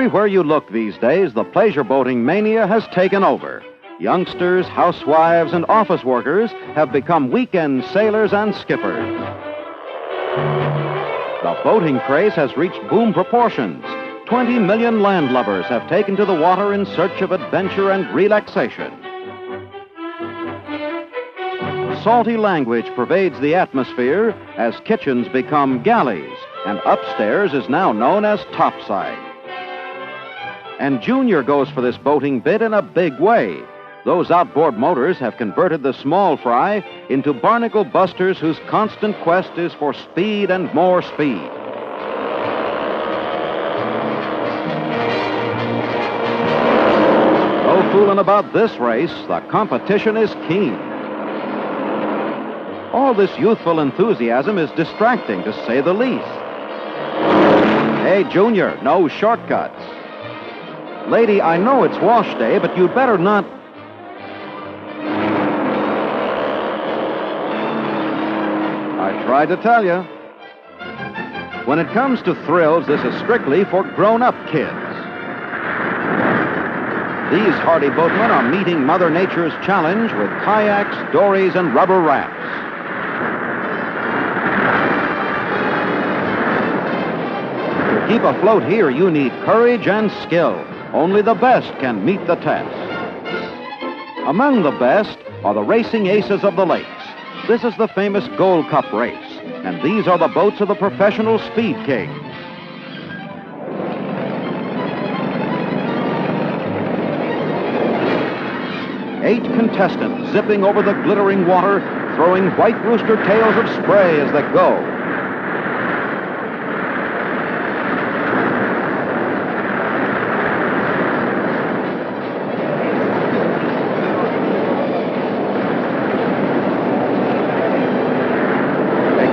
Everywhere you look these days, the pleasure boating mania has taken over. Youngsters, housewives, and office workers have become weekend sailors and skippers. The boating craze has reached boom proportions. 20 million landlubbers have taken to the water in search of adventure and relaxation. Salty language pervades the atmosphere as kitchens become galleys, and upstairs is now known as topside. And Junior goes for this boating bit in a big way. Those outboard motors have converted the small fry into barnacle busters whose constant quest is for speed and more speed. No fooling about this race. The competition is keen. All this youthful enthusiasm is distracting, to say the least. Hey, Junior, no shortcuts. Lady, I know it's wash day, but you'd better not... I tried to tell you. When it comes to thrills, this is strictly for grown-up kids. These hardy boatmen are meeting Mother Nature's challenge with kayaks, dories, and rubber rafts. To keep afloat here, you need courage and skill. Only the best can meet the test. Among the best are the racing aces of the lakes. This is the famous Gold Cup race, and these are the boats of the professional speed kings. Eight contestants zipping over the glittering water, throwing white rooster tails of spray as they go.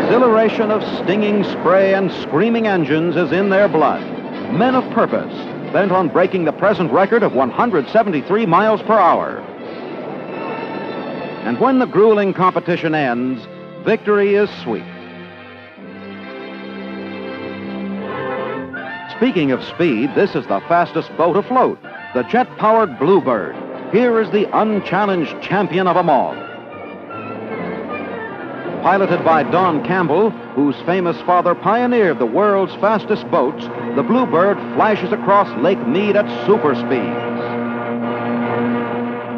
Exhilaration of stinging spray and screaming engines is in their blood. Men of purpose, bent on breaking the present record of 173 miles per hour. And when the grueling competition ends, victory is sweet. Speaking of speed, this is the fastest boat afloat, the jet-powered Bluebird. Here is the unchallenged champion of them all. Piloted by Don Campbell, whose famous father pioneered the world's fastest boats, the Bluebird flashes across Lake Mead at super speeds.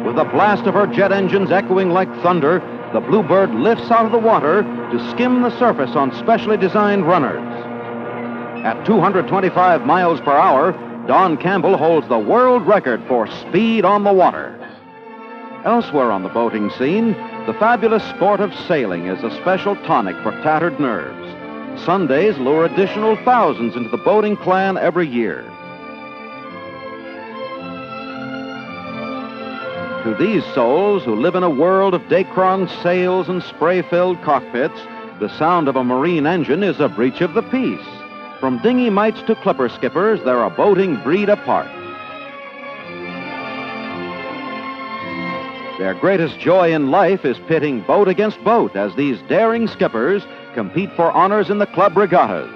With the blast of her jet engines echoing like thunder, the Bluebird lifts out of the water to skim the surface on specially designed runners. At 225 miles per hour, Don Campbell holds the world record for speed on the water. Elsewhere on the boating scene, the fabulous sport of sailing is a special tonic for tattered nerves. Sundays lure additional thousands into the boating clan every year. To these souls who live in a world of Dacron sails and spray-filled cockpits, the sound of a marine engine is a breach of the peace. From dinghy mites to clipper skippers, they're a boating breed apart. Their greatest joy in life is pitting boat against boat as these daring skippers compete for honors in the club regattas.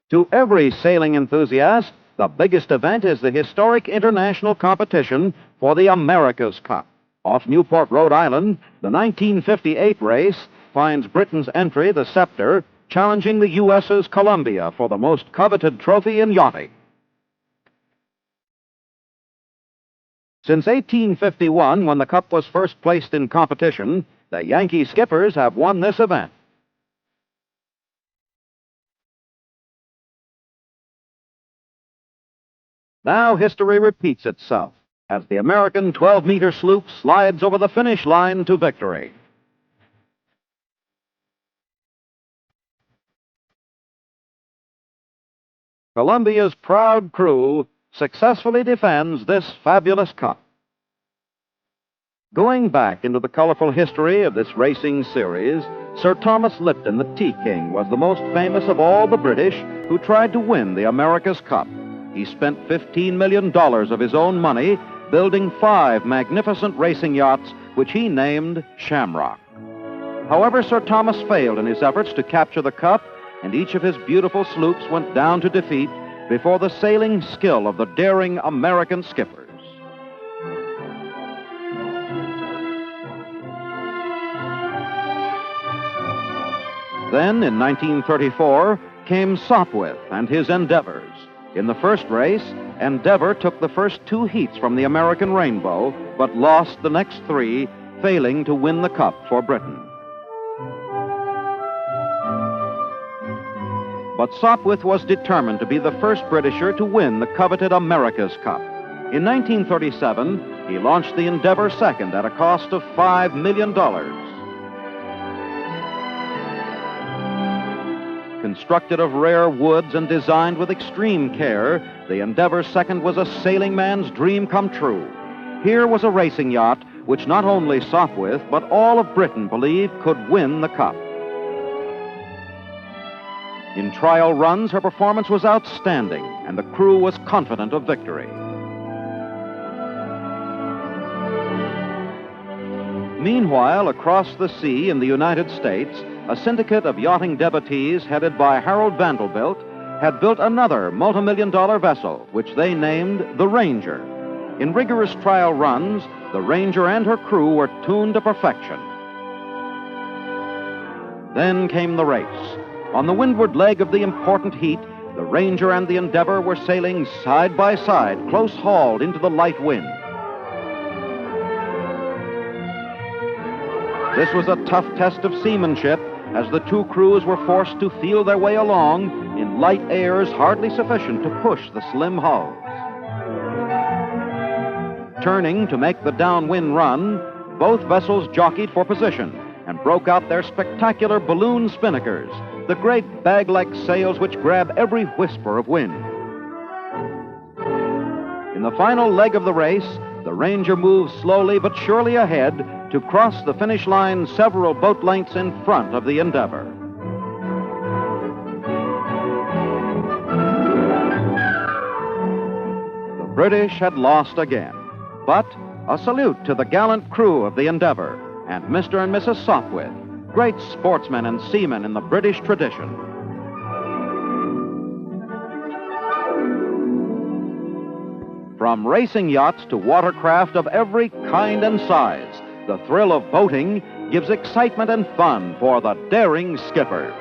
To every sailing enthusiast, the biggest event is the historic international competition for the America's Cup. Off Newport, Rhode Island, the 1958 race finds Britain's entry, the Scepter, challenging the U.S.'s Columbia for the most coveted trophy in yachting. Since 1851, when the Cup was first placed in competition, the Yankee skippers have won this event. Now history repeats itself as the American 12-meter sloop slides over the finish line to victory. Columbia's proud crew successfully defends this fabulous cup. Going back into the colorful history of this racing series, Sir Thomas Lipton, the Tea King, was the most famous of all the British who tried to win the America's Cup. He spent $15 million of his own money building 5 magnificent racing yachts, which he named Shamrock. However, Sir Thomas failed in his efforts to capture the cup, and each of his beautiful sloops went down to defeat before the sailing skill of the daring American skippers. Then, in 1934, came Sopwith and his endeavors. In the first race, Endeavor took the first 2 heats from the American Rainbow, but lost the next 3, failing to win the cup for Britain. But Sopwith was determined to be the first Britisher to win the coveted America's Cup. In 1937, he launched the Endeavor second at a cost of $5 million. Constructed of rare woods and designed with extreme care, the Endeavor second was a sailing man's dream come true. Here was a racing yacht which not only Sopwith, but all of Britain believed could win the cup. In trial runs, her performance was outstanding, and the crew was confident of victory. Meanwhile, across the sea in the United States, a syndicate of yachting devotees headed by Harold Vanderbilt had built another multimillion-dollar vessel, which they named the Ranger. In rigorous trial runs, the Ranger and her crew were tuned to perfection. Then came the race. On the windward leg of the important heat, the Ranger and the Endeavor were sailing side by side, close-hauled into the light wind. This was a tough test of seamanship, as the 2 crews were forced to feel their way along in light airs hardly sufficient to push the slim hulls. Turning to make the downwind run, both vessels jockeyed for position and broke out their spectacular balloon spinnakers, the great bag-like sails which grab every whisper of wind. In the final leg of the race, the Ranger moved slowly but surely ahead to cross the finish line several boat lengths in front of the Endeavor. The British had lost again, but a salute to the gallant crew of the Endeavor and Mr. and Mrs. Sopwith, great sportsmen and seamen in the British tradition. From racing yachts to watercraft of every kind and size, the thrill of boating gives excitement and fun for the daring skipper.